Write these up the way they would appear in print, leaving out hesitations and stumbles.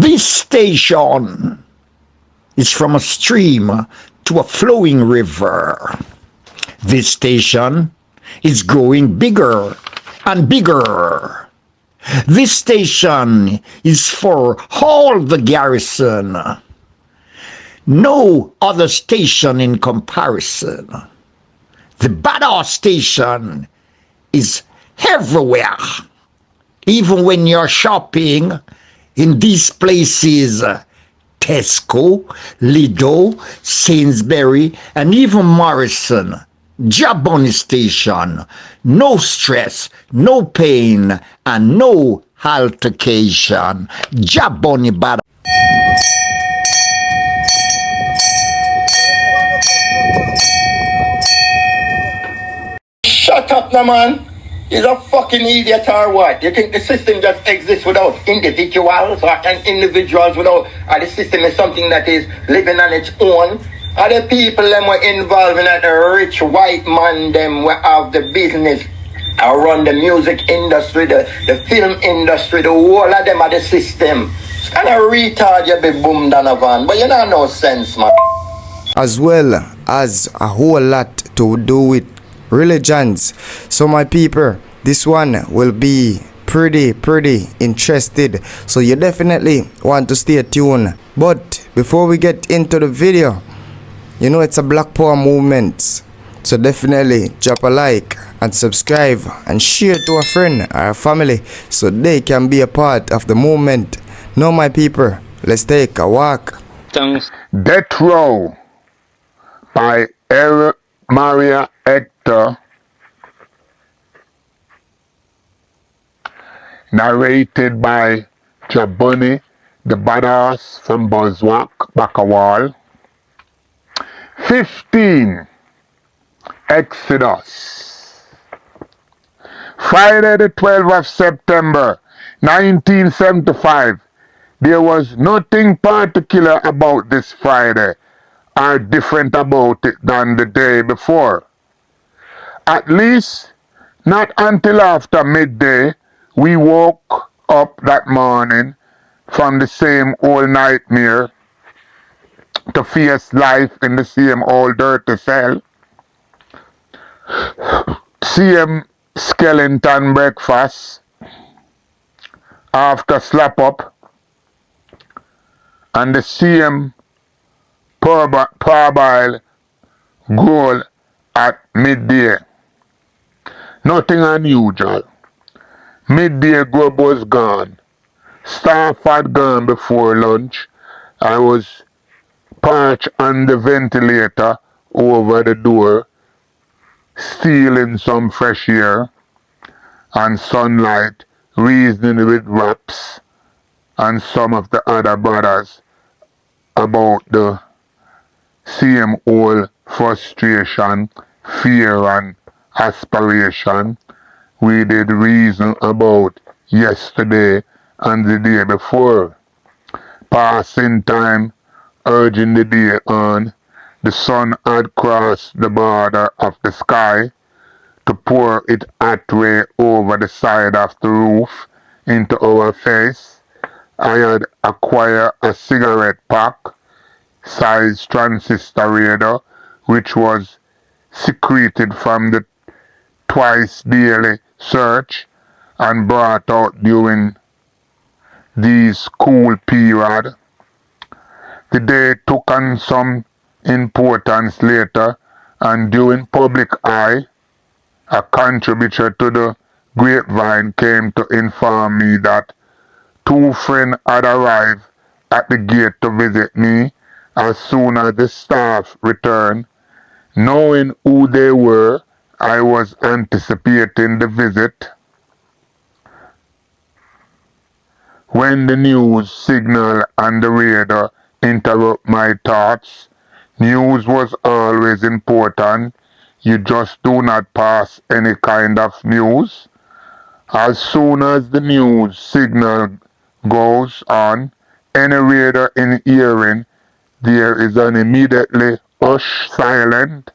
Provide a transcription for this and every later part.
This station is from a stream to a flowing river. This station is growing bigger and bigger. This station is for all the garrison. No other station in comparison. The badass station is everywhere. Even when you're shopping in these places, Tesco, Lidl, Sainsbury, and even Morrison, JahBunny station. No stress, no pain, and no altercation. JahBunny badass. Shut up, now, man. You're a fucking idiot or what? You think the system just exists without individuals or individuals without, or the system is something that is living on its own? Are the people them were involved in that, the rich white man them were have the business around the music industry, the film industry, the whole of them are the system. It's kind of retard you be boom Donovan, but you know no sense, man. As well as a whole lot to do with religions. So my people, this one will be pretty interested, so you definitely want to stay tuned. But before we get into the video, you know it's a Black Power movement, so definitely drop a like and subscribe and share to a friend or a family so they can be a part of the movement. Now my people, let's take a walk. Death Row by Maria Hector, narrated by JahBunny, the badass from Buzzwalk, Bacawal. 15. Exodus. Friday the 12th of September 1975. There was nothing particular about this Friday or different about it than the day before. At least not until after midday we woke up that morning from the same old nightmare to face life in the same old dirty cell. Same skeleton breakfast after slap up and the same parboil goal at midday. Nothing unusual. Midday grub was gone. Staff had gone before lunch. I was perched on the ventilator over the door, stealing some fresh air and sunlight, reasoning with Raps and some of the other brothers about the same old frustration, fear and aspiration we did reason about yesterday and the day before. Passing time, urging the day on, the sun had crossed the border of the sky to pour its hot ray over the side of the roof into our face. I had acquired a cigarette pack, size transistor radar, which was secreted from the twice daily search and brought out during these cool period. The day took on some importance later, and during public eye, a contributor to the grapevine came to inform me that two friends had arrived at the gate to visit me as soon as the staff returned. Knowing who they were, I was anticipating the visit. When the news signal and the radar interrupt my thoughts, news was always important. You just do not pass any kind of news. As soon as the news signal goes on, any radar in hearing, there is an immediately hush silent,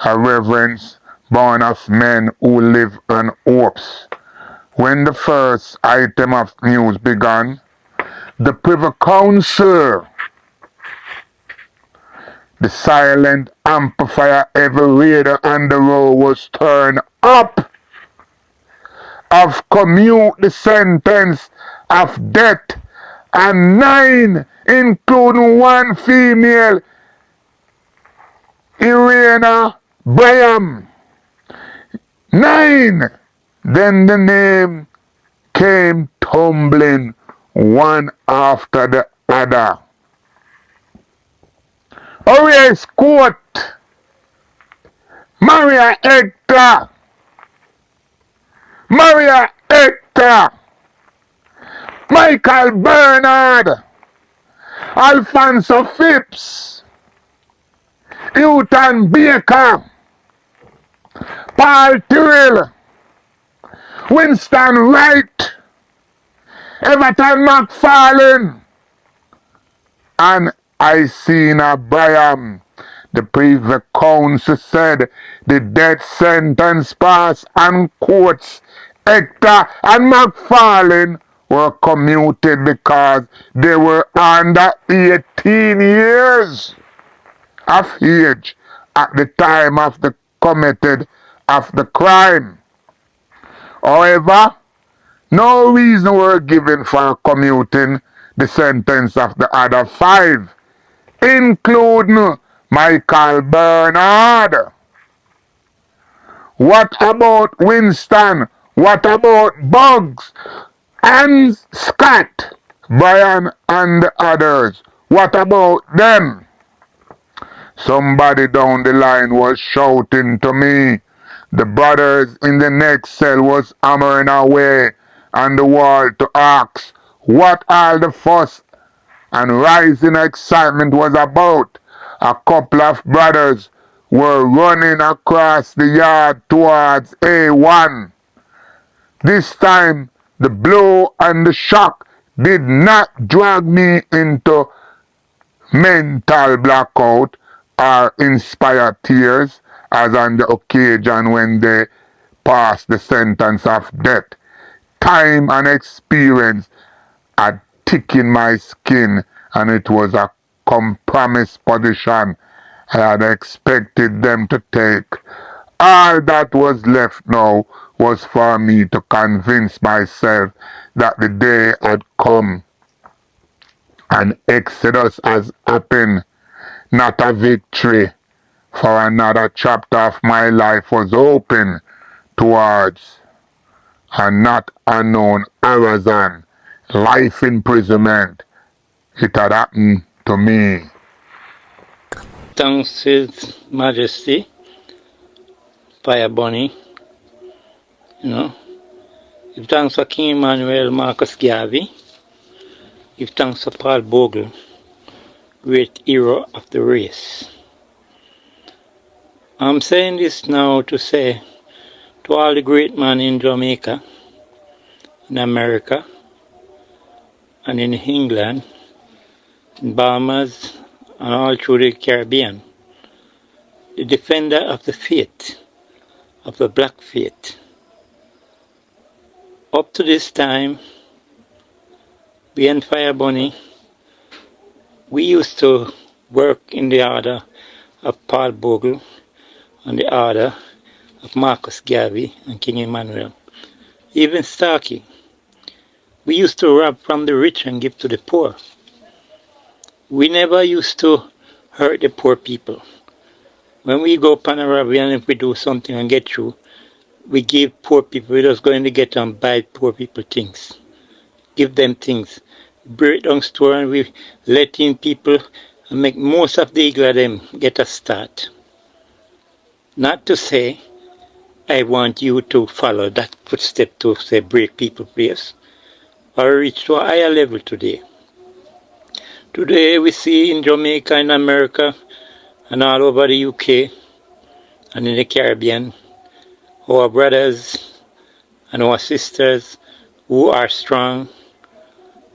a reverence born of men who live on hopes. When the first item of news began, the Privy Council, the silent amplifier, every radar on the road was turned up of commute the sentence of death, and 9, including one female, Irena Braham. 9. Then the name came tumbling one after the other. Horace Court, Maria Hector, Maria Hector, Michael Bernard, Alfonso Phipps, Houghton Baker, Paul Tyrrell, Winston Wright, Everton McFarlane, and Isina Braham. The Privy Council said the death sentence passed and courts Hector and McFarlane were commuted because they were under 18 years of age at the time of the committed of the crime. However, no reason were given for commuting the sentence of the other 5, including Michael Bernard. What about Winston? What about Bugs and Scott, Brian and the others? What about them? Somebody down the line was shouting to me. The brothers in the next cell was hammering away on the wall to ask what all the fuss and rising excitement was about. A couple of brothers were running across the yard towards A1. This time, the blow and the shock did not drag me into mental blackout or inspire tears as on the occasion when they passed the sentence of death. Time and experience had thickened my skin, and it was a compromised position I had expected them to take. All that was left now was for me to convince myself that the day had come. An exodus has happened, not a victory, for another chapter of my life was open towards a not unknown horizon, life imprisonment. It had happened to me. Thanks His Majesty, JahBunny, you know. Give thanks for King Emmanuel Marcus Garvey. Give thanks for Paul Bogle, great hero of the race. I'm saying this now to say to all the great men in Jamaica, in America, and in England, in Bahamas, and all through the Caribbean, the defender of the faith, of the black faith. Up to this time, we and JahBunny, we used to work in the order of Paul Bogle and the order of Marcus Garvey and King Emmanuel. Even Starkey. We used to rob from the rich and give to the poor. We never used to hurt the poor people. When we go upon a robbery and if we do something and get through, we give poor people, we're just going to get and buy poor people things. Give them things. Break down store and we let in people and make most of the eagle of them get a start. Not to say I want you to follow that footstep to say break people place or reach to a higher level today. Today we see in Jamaica, in America, and all over the UK and in the Caribbean, our brothers and our sisters who are strong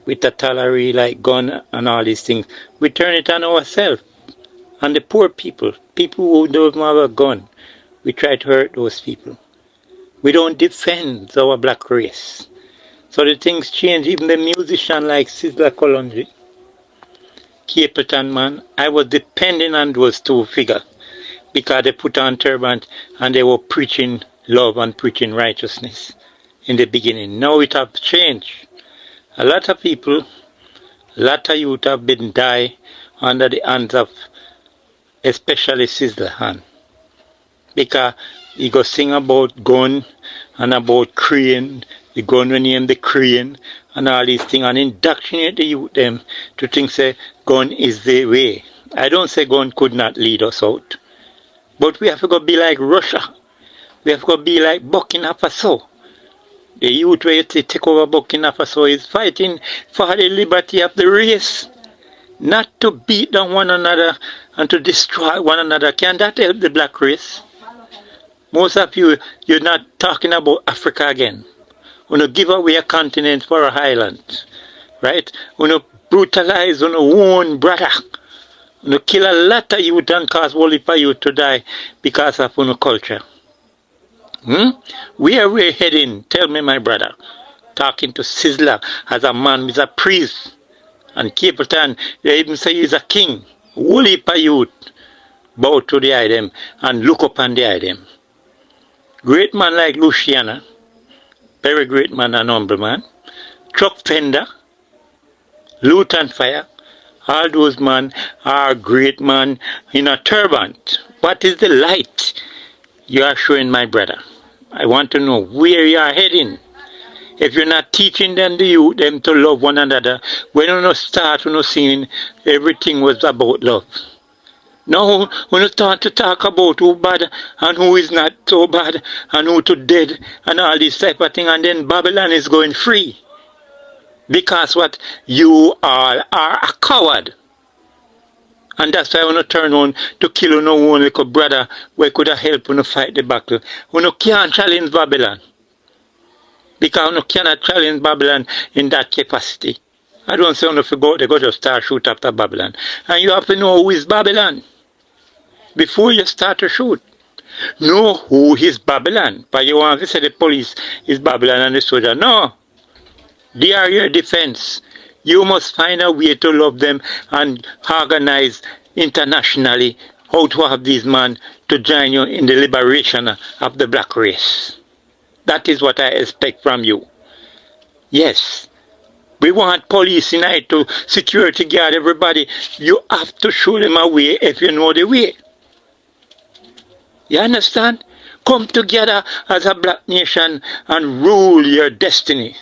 with a tolerance like gun and all these things, we turn it on ourselves and the poor people, people who don't have a gun. We try to hurt those people. We don't defend our black race. So the things change. Even the musician like Sizzla Kalonji, Capleton, man, I was depending on those two figures because they put on turban and they were preaching love and preaching righteousness in the beginning. Now it has changed. A lot of people, a lot of youth have been died under the hands of especially Sizzla hand. Because he go sing about gun and about crane, the gun we name the crane and all these things and indoctrinate the youth them to think say gun is the way. I don't say gun could not lead us out. But we have to go be like Russia. We have to go be like Burkina Faso. The youth where to take over Burkina Faso is fighting for the liberty of the race. Not to beat down one another and to destroy one another. Can that help the black race? Most of you, you're not talking about Africa again. When you give away a continent for an island, right? When you brutalize on your own brother. When you kill a lot of youth and cause whole heap of youth to die because of your culture. Where we're heading, tell me my brother. Talking to Sizzla as a man, he's a priest. And Capleton, they even say he's a king. Whole heap of youth bow to the item and look upon the item. Great man like Luciana, very great man and humble man. Truck Fender, Loot and Fire, all those men are great man in a turban. What is the light you are showing my brother? I want to know where you are heading. If you're not teaching them to love one another, when you start seeing everything was about love. Now, when you start to talk about who bad and who is not so bad and who too dead and all this type of thing, and then Babylon is going free. Because what? You all are a coward. And that's why I want to turn on to kill no one little brother where could have helped when you fight the battle. When you can't challenge Babylon. Because you cannot challenge Babylon in that capacity. I don't say if you go, they go to start shoot after Babylon. And you have to know who is Babylon. Before you start to shoot. Know who is Babylon. But you want to say the police is Babylon and the soldier. No. They are your defense. You must find a way to love them and organize internationally how to have these men to join you in the liberation of the black race. That is what I expect from you. Yes. We want police tonight to security guard everybody. You have to show them a way if you know the way. You understand? Come together as a black nation and rule your destiny.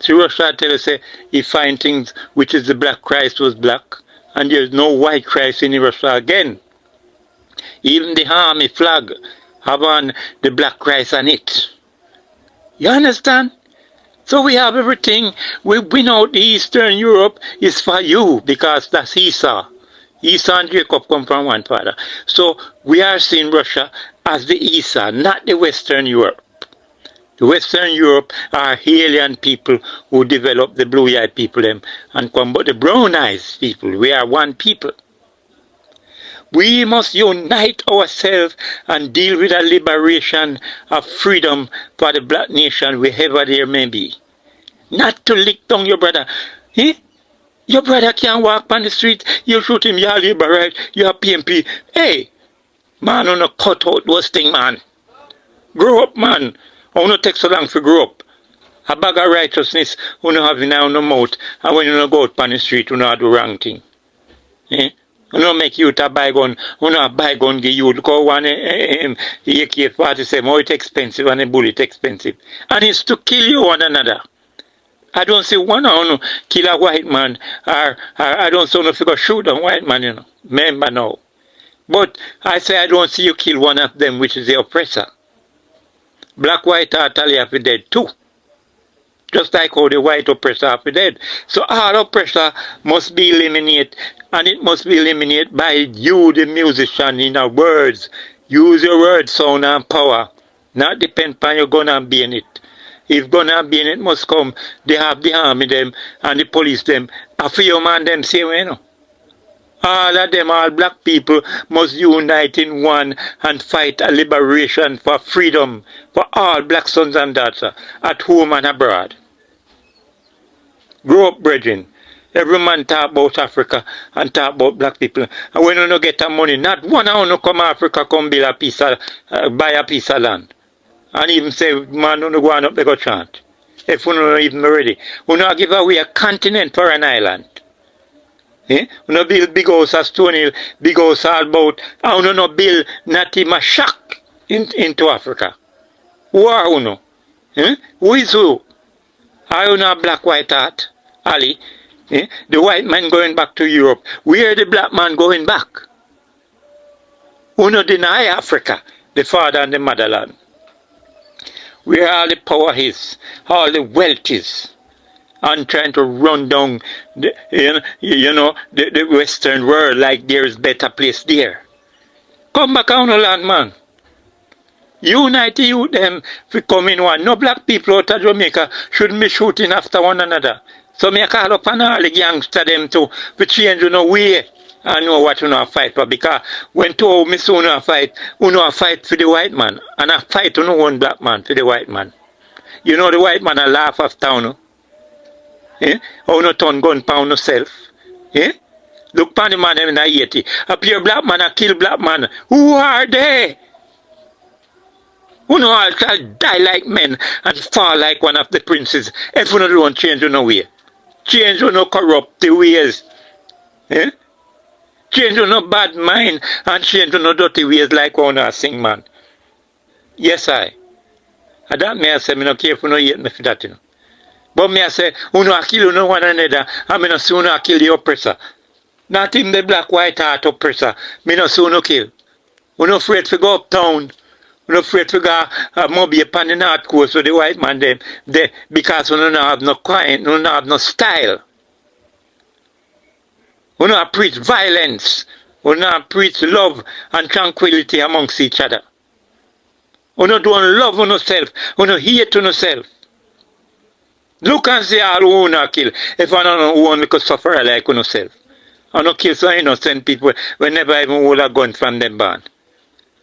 See, Russia tell us, say, he find things which is the black Christ was black, and there's no white Christ in Russia again. Even the army flag have on the black Christ on it. You understand? So we have everything. We win out the Eastern Europe is for you, because that's Esau. Esau and Jacob come from one father. So we are seeing Russia as the Esau, not the Western Europe. The Western Europe are alien people who develop the blue-eyed people them and come, but the brown-eyed people, we are one people. We must unite ourselves and deal with a liberation of freedom for the black nation wherever there may be. Not to lick down your brother. Eh? Your brother can't walk on the street, you shoot him, you're liberate, you're PMP. Hey, man, on a cut out those things, man. Grow up, man. I want to take so long to grow up. A bag of righteousness you don't have in your mouth, and when you don't go out on the street, you don't do the wrong thing. Eh? You don't make you a buy gun, you don't buy gun give you. Look how one AK-47, how it's expensive and a bullet expensive. And it's to kill you one another. I don't see one of you kill a white man, or I don't see one if you go shoot a white man, you know. Remember now. But I say I don't see you kill one of them, which is the oppressor. Black, white, are totally have to dead too. Just like how the white oppressor have to dead. So all oppressor must be eliminated, and it must be eliminated by you, the musician, in our words. Use your words, sound and power. Not depend upon your gun and being it. If gun and being it must come, they have the army them and the police them. A few man them same way, you know. All of them, all black people, must unite in one and fight a liberation for freedom for all black sons and daughters at home and abroad. Grow up, brethren. Every man talk about Africa and talk about black people. And when you no get the money, not one of you come Africa come build a piece of, buy a piece of land. And even say, man, you go on up, they go chant. If you not even ready. You not give away a continent for an island. Eh? You not build big house at Stone Hill, big house all about, and you not build not even a shack into Africa. Who are you no? Eh? Who is who? Are you not black white heart? Ali? Eh? The white man going back to Europe. Where the black man going back? Who not deny Africa, the father and the motherland? Where all the power is, all the wealth is, and trying to run down the, the Western world like there is better place there. Come back on the land, man. Unite you them if come in one. No black people out of Jamaica shouldn't be shooting after one another. So me call up on all the gangster them to change way. I know what fight for, because when two miss fight for the white man, and I fight one black man for the white man. You know the white man a laugh after you. Eh? How no turn gun pound yourself. Eh? Look pan the man in the 80. A pure black man a kill black man. Who are they? Who all shall die like men and fall like one of the princes if you don't change your way. Change your corrupt the ways. Eh? Change your bad mind and change your dirty ways like one I sing, man. Yes, I. And that may I say, me no care if you no hate me for that, you know. But me I say, you know kill you one another, and me no see you kill the oppressor. Not even the black white heart oppressor. Me no see you kill. You no afraid to go uptown. You no afraid to go maybe upon the north coast with the white man them, because you don't have no quiet, you don't have no style. You don't preach violence. You don't preach love and tranquility amongst each other. You don't love on yourself. You don't hate on yourself. Look and see all who not kill. If I don't know who want to suffer like on yourself. I don't kill some innocent people when never even hold a gun from them born.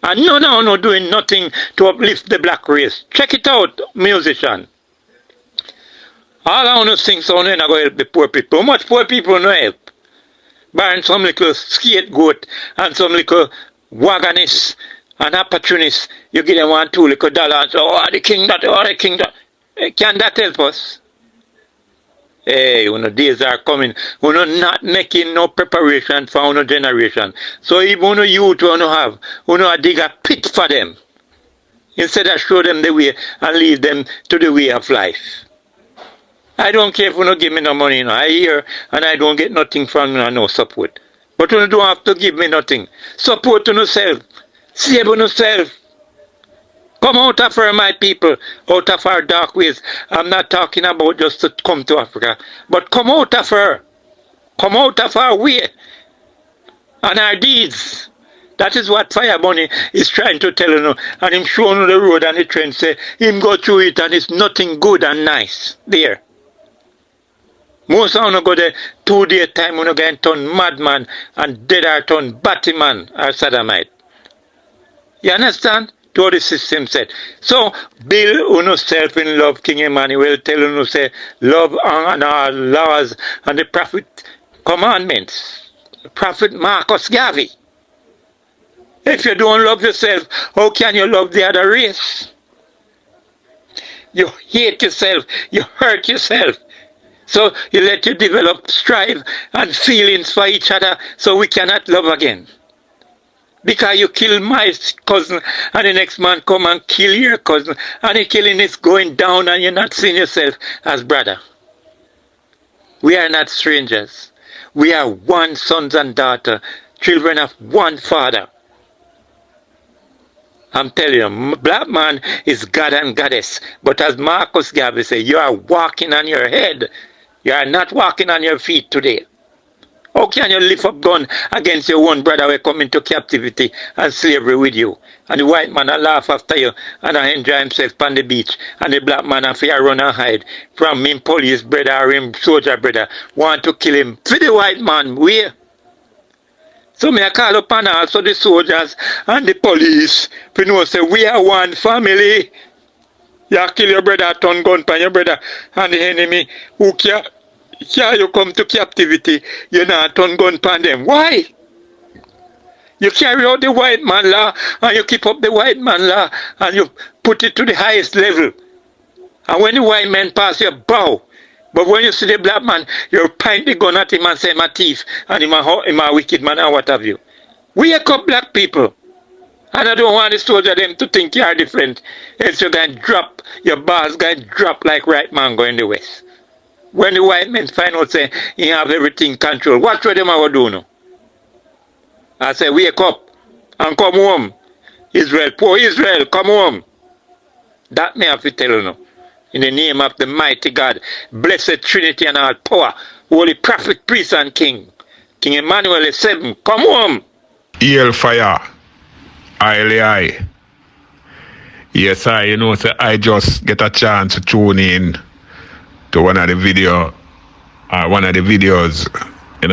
And none of you doing nothing to uplift the black race. Check it out, musician. All I want to sing so then I go help the poor people. How much poor people no help? Buying some little scapegoat and some little wagonist and opportunist. You give them $1, $2 and say, oh, the king that, oh, the king that. Can that help us? Hey, days are coming. Not making no preparation for no generation. So even youth have, dig a pit for them. Instead of show them the way and lead them to the way of life. I don't care if you don't give me no money. I hear and I don't get nothing from you, no support. But you don't have to give me nothing. Support yourself. Save yourself. Come out of her, my people, out of our dark ways. I'm not talking about just to come to Africa, but come out of her. Come out of our way and our deeds. That is what JahBunny is trying to tell you. And him showing you the road and the train say, him go through it and it's nothing good and nice there. Most of you go there 2 day time, you get turn madman and dead or turn Batman or Sodomite. You understand? What the system said. So, build yourself in love, King Emmanuel, tell you say, love and our laws and the prophet commandments. Prophet Marcus Garvey. If you don't love yourself, how can you love the other race? You hate yourself, you hurt yourself. So, you let you develop strife and feelings for each other so we cannot love again. Because you kill my cousin and the next man come and kill your cousin and the killing is going down and you're not seeing yourself as brother. We are not strangers. We are one sons and daughters, children of one father. I'm telling you, black man is God and goddess. But as Marcus Garvey said, you are walking on your head. You are not walking on your feet today. How can you lift up gun against your own brother who come into captivity and slavery with you? And the white man will laugh after you and enjoy himself on the beach. And the black man have to run and hide from him police brother or him soldier brother want to kill him. For the white man, where? So me I call upon also the soldiers and the police to know say we are one family. You kill your brother, turn gun on your brother and the enemy who care. Yeah, you come to captivity, you not turn gun pan them. Why? You carry out the white man law and you keep up the white man law and you put it to the highest level. And when the white man pass, you bow. But when you see the black man, you point the gun at him and say, my thief, and him a wicked man, and what have you. Wake up, black people. And I don't want the soldier them to think you are different. Else you can drop, your bars can drop like right mango in the west. When the white men find out say he have everything controlled, what will them ever do now? I say, wake up and come home. Israel, poor Israel, come home. That may have to tell you now. In the name of the mighty God, blessed Trinity and all power, holy prophet, priest and king. King Emmanuel is 7, come home. Hail fire. I. Yes, so I just get a chance to tune in to one of the videos,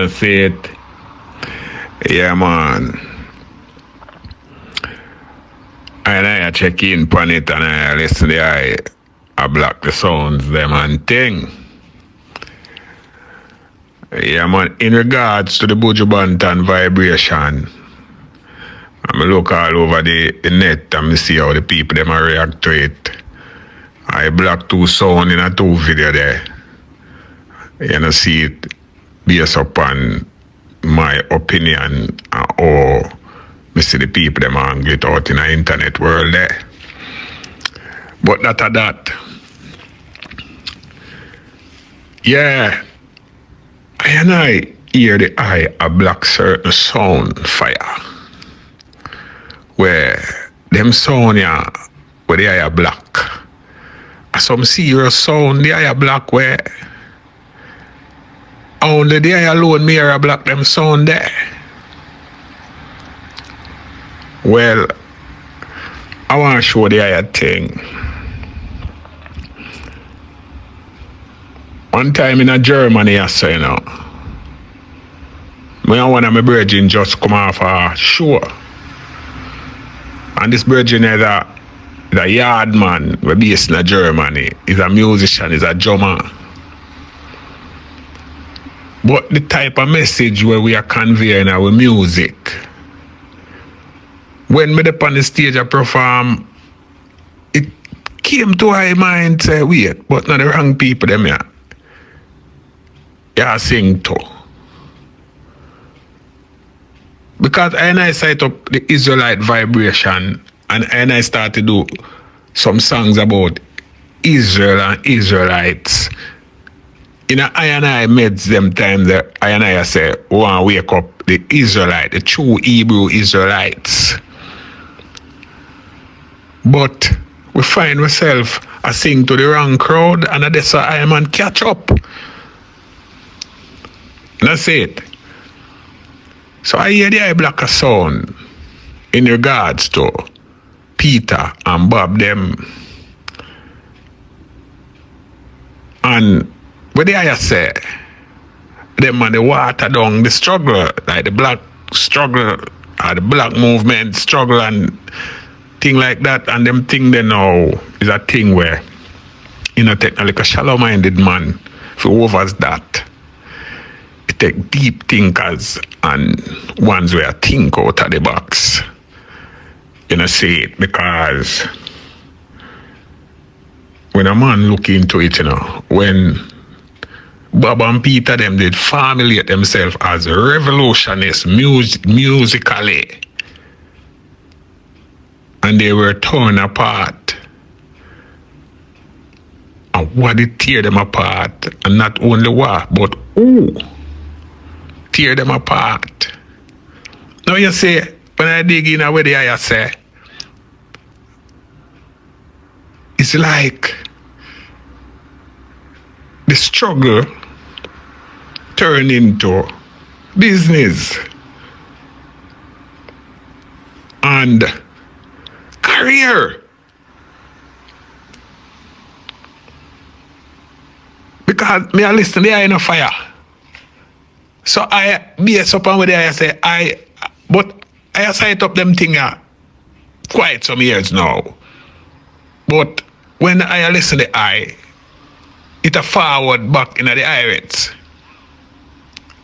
say it. Yeah, man. And I check in upon it and I listen to I block the sounds, them and thing. Yeah, man. In regards to the Buju Banton vibration, I look all over the net and I see how the people them react to it. I block 2 sound in a 2 video there. You know, see it based upon my opinion or I see the people them angry it out in the internet world there. But not at that. Yeah. I hear the eye a black certain sound fire. Where them sound where the eye are black. Some serious sound the eye are black where only the eye alone me are black them sound there. Well, I want to show the eye thing. One time in Germany, I say, one of my brethren just come off a show. And this brethren is a yard man, we're based in Germany. He's a musician, he's a drummer. But the type of message where we are conveying our music, when me up on the stage I perform, it came to my mind, say, wait, but not the wrong people them here. Yeah, sing too. Because I set up the Israelite vibration and I start to do some songs about Israel and Israelites. In I meds them times that I say, want to wake up the Israelite, the true Hebrew Israelites. But we find ourselves I sing to the wrong crowd and that's why I man catch up. That's it. So I hear the eye black a sound in regards to Peter and Bob them. And what the eye say, them and the water down the struggle, like the black struggle or the black movement struggle and thing like that, and them thing they know is a thing where take like a shallow minded man for overs that. Take deep thinkers and ones where I think out of the box. Say it because when a man look into it, when Bob and Peter them did formulate themselves as revolutionists musically, and they were torn apart. And what did tear them apart? And not only what, but who tear them apart? Now you see, when I dig in where the eye say, it's like the struggle turn into business and career. Because me I listen to the eye in a fire. So I base up on what I say, but I set up them thing quite some years now. But when I listen to it a forward back in the Irish.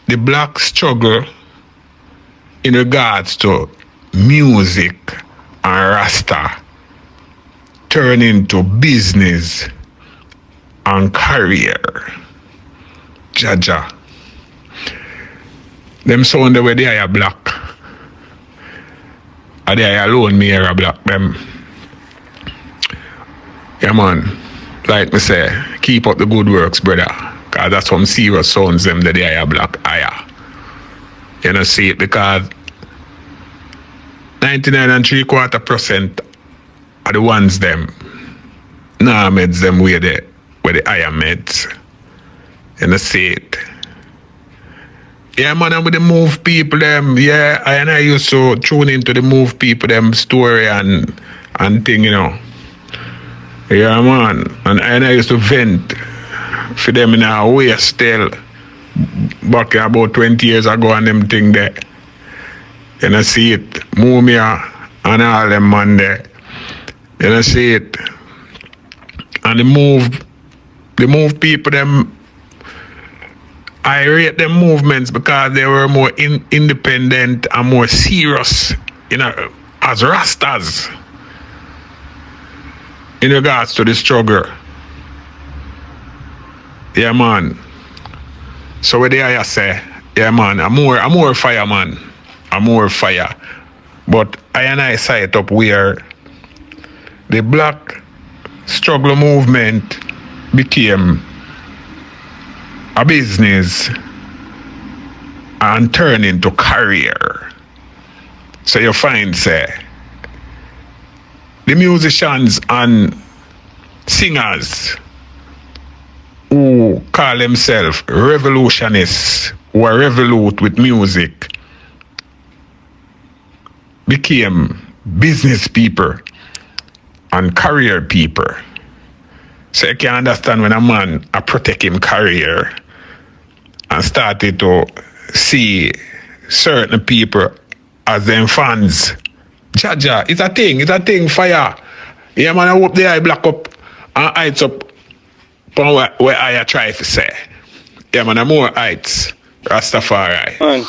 The black struggle in regards to music and Rasta turn into business and career. Jaja. Them sound the way they are black. And they are alone me are black. Them. Yeah man. Like me say, keep up the good works, brother. Cause that's some serious sounds them that they are black. Aya. You know see it because 99.75% are the ones them. Nah meds them where the higher meds. You know see it. Yeah man, I'm with the move people them. Yeah, I used to tune into the move people them story and thing, you know. Yeah man. And I used to vent for them in a way still back about 20 years ago and them thing there. You know see it. Mumia and all them man there. You know see it. And the move people them, I rate them movements because they were more independent and more serious, you know, as Rastas in regards to the struggle. Yeah man. So what I say, yeah man, I'm more fire man. I'm more fire. But I say it up where the black struggle movement became a business and turn into career. So you find say the musicians and singers who call themselves revolutionists or revolute with music became business people and career people. So you can understand when a man protect him career and started to see certain people as them fans. Jaja, it's a thing, fire. Yeah man, I hope the eye black up and heights up from where I try to say. Yeah man, more heights. Rastafari. Man,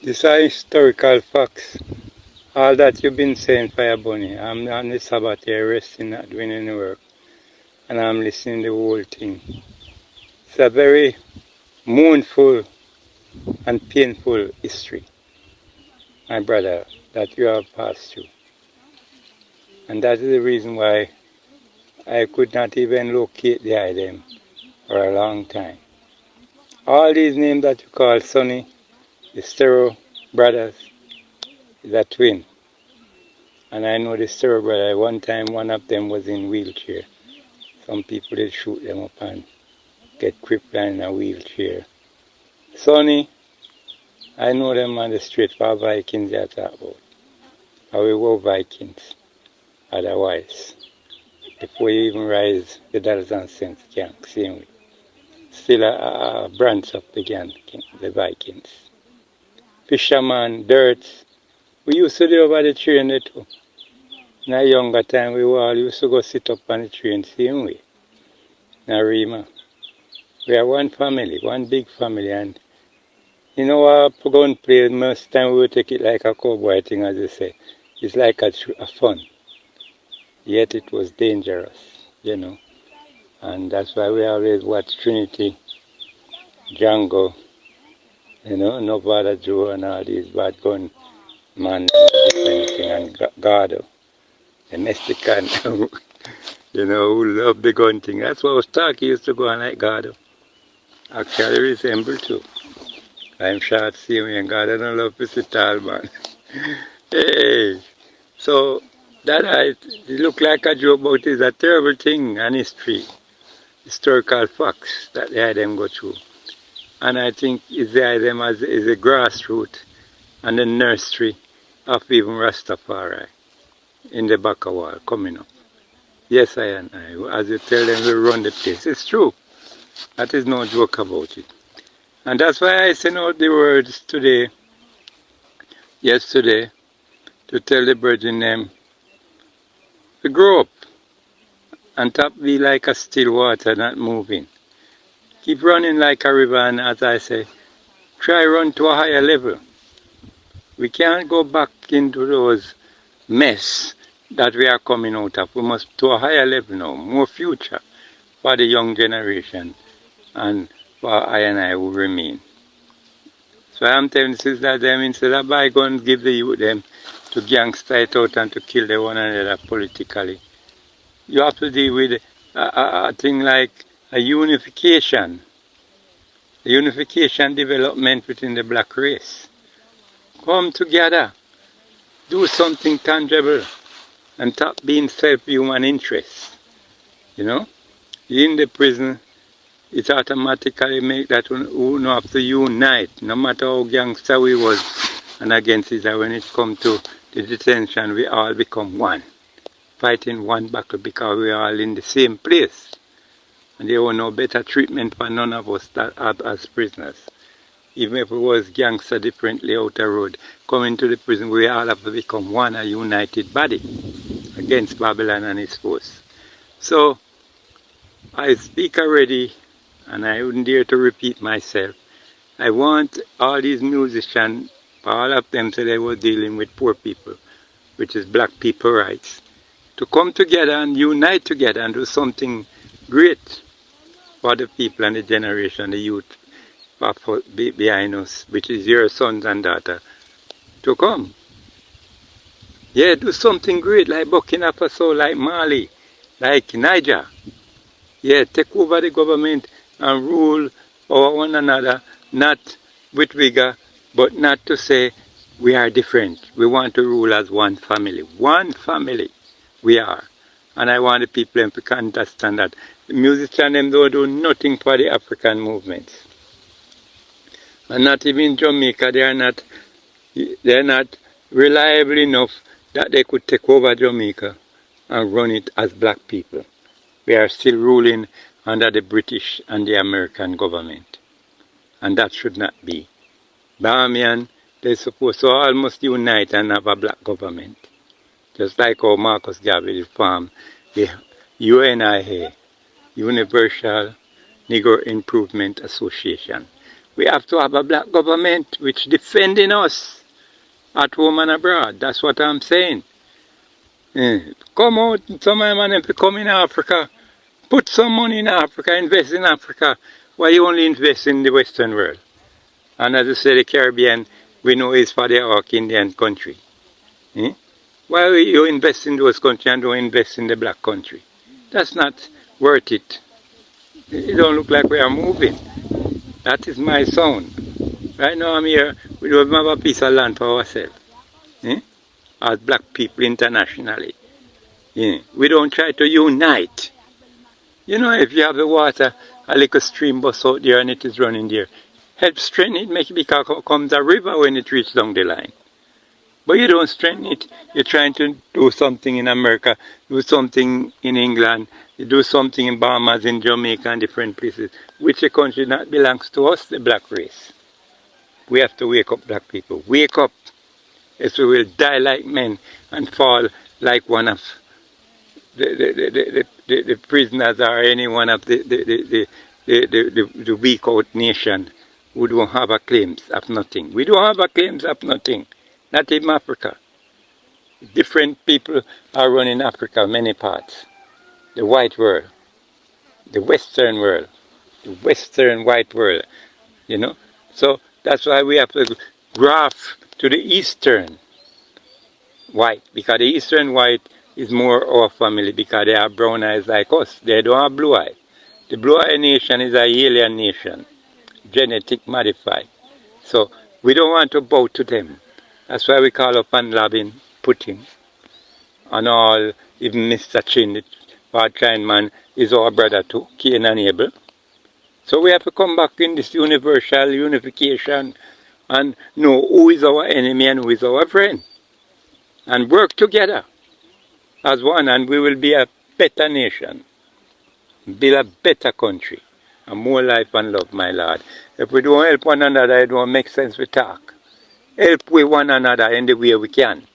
these are historical facts. All that you've been saying, Fire Bunny, I'm on the Sabbath here resting, not doing any work. And I'm listening to the whole thing. It's a very mournful and painful history, my brother, that you have passed through. And that is the reason why I could not even locate the item for a long time. All these names that you call Sonny, the Stereo brothers, is a twin. And I know the Stereo brother, one time one of them was in wheelchair. Some people did shoot them up and get crippled in a wheelchair. Sonny, I know them on the street for Vikings they talk about. Or we were Vikings, otherwise. Before you even rise the dollars and cents gang, same way. Still a branch of the gang, the Vikings. Fisherman, dirt. We used to do over the train there too. In a younger time, we all used to go sit up on the train same way. Narima. We are one family, one big family, and you know what gun play, most time we would take it like a cowboy thing, as they say. It's like a fun. Yet it was dangerous, you know. And that's why we always watch Trinity, Django, you know, No Bother Joe and all these bad gun man, different thing, and Gardo, the Mexican, you know, who love the gun thing. That's what Starkey used to go on like Gardo. Actually resemble too. I'm short, see me, and Gardo don't love to sit tall, man. Hey, so that it look like a joke, but it's a terrible thing and history, historical facts that they had them go through. And I think it's there them as is a grassroots and the nursery of even Rastafari in the back of wall coming up. Yes, I, as you tell them, we run the place. It's true. That is no joke about it. And that's why I sent out the words today, yesterday, to tell the virgin them to grow up and top be like a still water not moving. Keep running like a river, and as I say, try run to a higher level. We can't go back into those mess that we are coming out of. We must to a higher level now, more future for the young generation and for I and I who remain. So I'm telling sisters them, instead of bygones, give the youth them to gangster it out and to kill the one another politically. You have to deal with a thing like a unification development within the black race. Come together, do something tangible, and stop being self-human interest. You know, in the prison, it automatically make that who know have to unite, no matter how gangster we was and against it. When it come to the detention, we all become one, fighting one battle because we are all in the same place. And there was no better treatment for none of us that as prisoners. Even if we was gangster differently out the road, coming to the prison, we all have to become one, a united body against Babylon and its force. So, I speak already, and I wouldn't dare to repeat myself. I want all these musicians, all of them said they were dealing with poor people, which is black people rights, to come together and unite together and do something great for the people and the generation, the youth behind us, which is your sons and daughters, to come. Yeah, do something great like Burkina Faso, like Mali, like Niger. Yeah, take over the government and rule over one another, not with vigor, but not to say we are different. We want to rule as one family. One family we are. And I want the people to understand that the musicians them don't do nothing for the African movements. And not even Jamaica, they're not reliable enough that they could take over Jamaica and run it as black people. We are still ruling under the British and the American government. And that should not be. Bahamian, they're supposed to almost unite and have a black government. Just like how Marcus Garvey formed the UNIA, Universal Negro Improvement Association. We have to have a black government which defending us at home and abroad. That's what I'm saying. Come out, some of them to come in Africa. Put some money in Africa, invest in Africa. Why you only invest in the Western world? And as I say, the Caribbean, we know is for the Hawk Indian country. Why you invest in those countries and don't invest in the black country? That's not worth it. It don't look like we are moving. That is my sound. Right now I'm here, we don't have a piece of land for ourselves. As black people internationally. We don't try to unite. You know, if you have the water, a little stream bus out there and it is running there, help strengthen it, make it because it comes a river when it reaches down the line. But you don't strengthen it. You're trying to do something in America, do something in England, you do something in Bahamas, in Jamaica and different places, which a country that belongs to us, the black race. We have to wake up, black people. Wake up, else we will die like men and fall like one of the prisoners or any one of the weak out nation who don't have a claims of nothing. We don't have a claims of nothing. Not even Africa. Different people are running Africa, many parts. The white world, the Western world, the Western white world, you know. So that's why we have to graft to the Eastern white, because the Eastern white is more our family because they have brown eyes like us. They don't have blue eye. The blue eye nation is an alien nation, genetic modified. So we don't want to bow to them. That's why we call upon Labin, Putin, and all, even Mr. Chin, the part-time man, is our brother too, Cain and Abel. So we have to come back in this universal unification and know who is our enemy and who is our friend. And work together as one, and we will be a better nation, build a better country, and more life and love, my Lord. If we don't help one another, it don't make sense we talk. Help with one another in the way we can.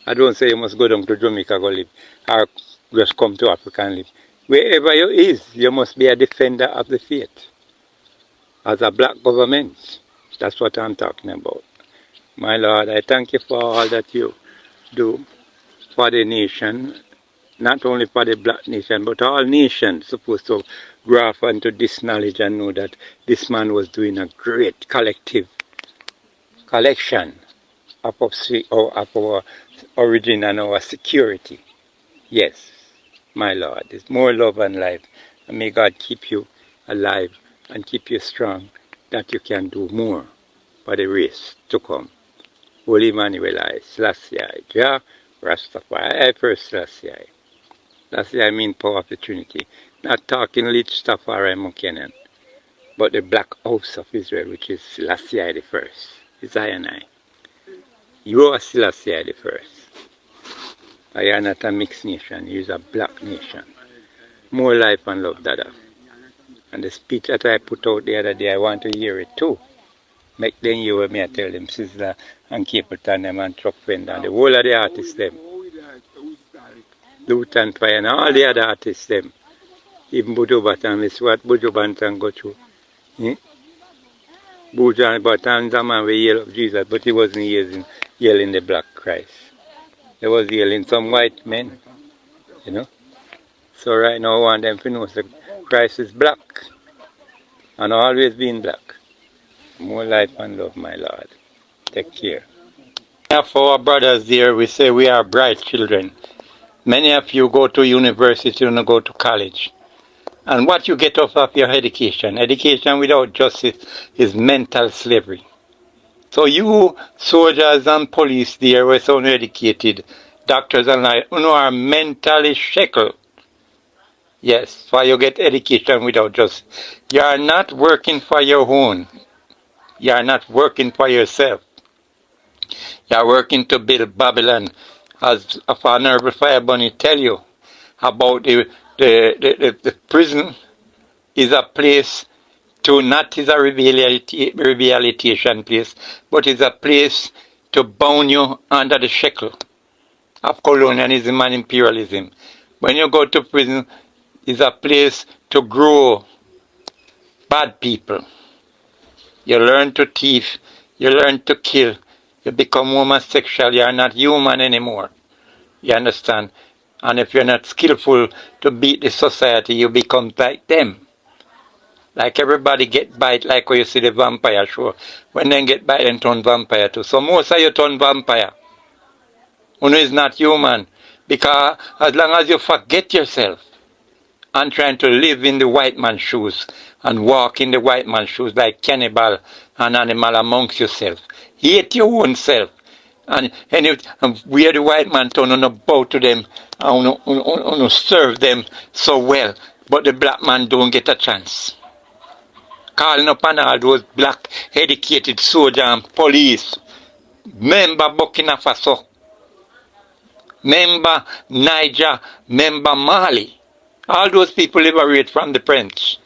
I don't say you must go down to Jamaica go live, or just come to Africa and live. Wherever you is, you must be a defender of the faith. As a black government, that's what I'm talking about. My Lord, I thank you for all that you do for the nation, not only for the black nation, but all nations supposed to grasp onto this knowledge and know that this man was doing a great collective collection of our origin and our security. Yes, my Lord, there's more love and life. And may God keep you alive and keep you strong, that you can do more for the race to come. Holy Emmanuel, I, Selassie, Jah, Rastafari, I first Selassie. Selassie, I mean power of the Trinity. Not talking lich stuff or Mukenan, but the black house of Israel, which is Selassie the first. Is I and I. You are Selassie the first. I am not a mixed nation, you is a black nation. More life and love, Dada. And the speech that I put out the other day, I want to hear it too. Make them hear what me I tell them, Sizzler and Capleton them and Truck Friend and the whole of the artists them. Luton Fire and all the other artists them. Even Buju Batan, this what Buju Bantan go through. Buju Batan's a man with yell of Jesus, but he wasn't yelling the black Christ. He was yelling some white men, you know. So right now I want them to know that Christ is black and always been black. More life and love, my Lord. Take care. For our brothers there, we say we are bright children. Many of you go to university and go to college. And what you get off of your education, education without justice is mental slavery. So you soldiers and police there were so educated, doctors and like, you know, are mentally shackled. Yes, for you get education without justice. You are not working for your own. You are not working for yourself. You are working to build Babylon. As Honorable JahBunny tell you about the prison is a place to not is a rehabilitation place, but is a place to bound you under the shackle of colonialism and imperialism. When you go to prison, is a place to grow bad people. You learn to thief, you learn to kill, you become homosexual, you are not human anymore. You understand? And if you're not skillful to beat the society, you become like them. Like everybody get bite, like when you see the vampire show. When they get bite, they turn vampire too. So most of you turn vampire. One is not human. Because as long as you forget yourself and trying to live in the white man's shoes and walk in the white man's shoes like cannibal and animal amongst yourself, hate your own self. And where the white man turn on bow to them and serve them so well, but the black man don't get a chance. Calling upon all those black educated soldiers and police, member Burkina Faso, member Niger, member Mali, all those people liberate from the French,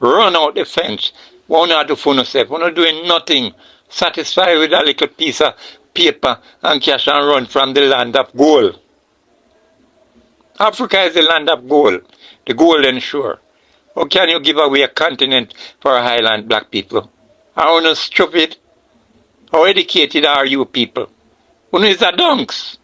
run out the French, one not do for yourself, one not doing nothing, satisfied with a little piece of paper and cash and run from the land of gold. Africa is the land of gold, the golden shore. How can you give away a continent for a highland black people? Are you stupid? How educated are you people? Who is a dunks?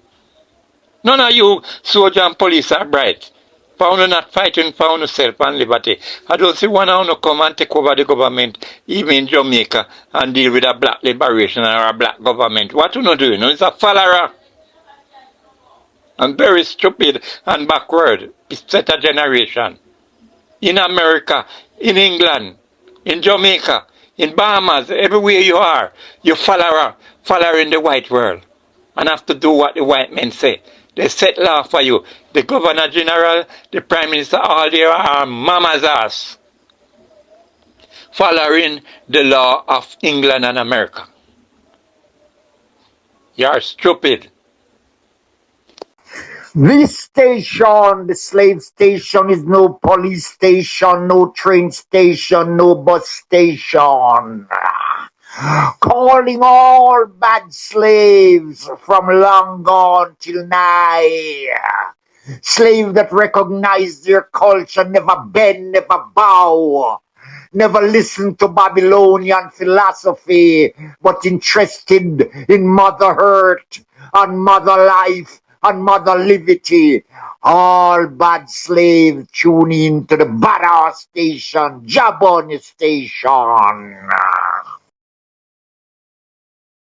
None of you soldier and police are bright. For you not fighting for yourself and liberty. I don't see one of you come and take over the government, even in Jamaica, and deal with a black liberation or a black government. What you not doing? It's a follower. And very stupid and backward. It's set a generation. In America, in England, in Jamaica, in Bahamas, everywhere you are, you following the white world. And have to do what the white men say. They set law for you. The Governor General, the Prime Minister, all they are mama's ass. Following the law of England and America. You are stupid. This station, the slave station, is no police station, no train station, no bus station. Calling all bad slaves from long gone till nigh. Slave that recognize their culture, never bend, never bow. Never listen to Babylonian philosophy, but interested in mother earth and mother life and mother liberty. All bad slaves tune in to the badass station, JahBunny station.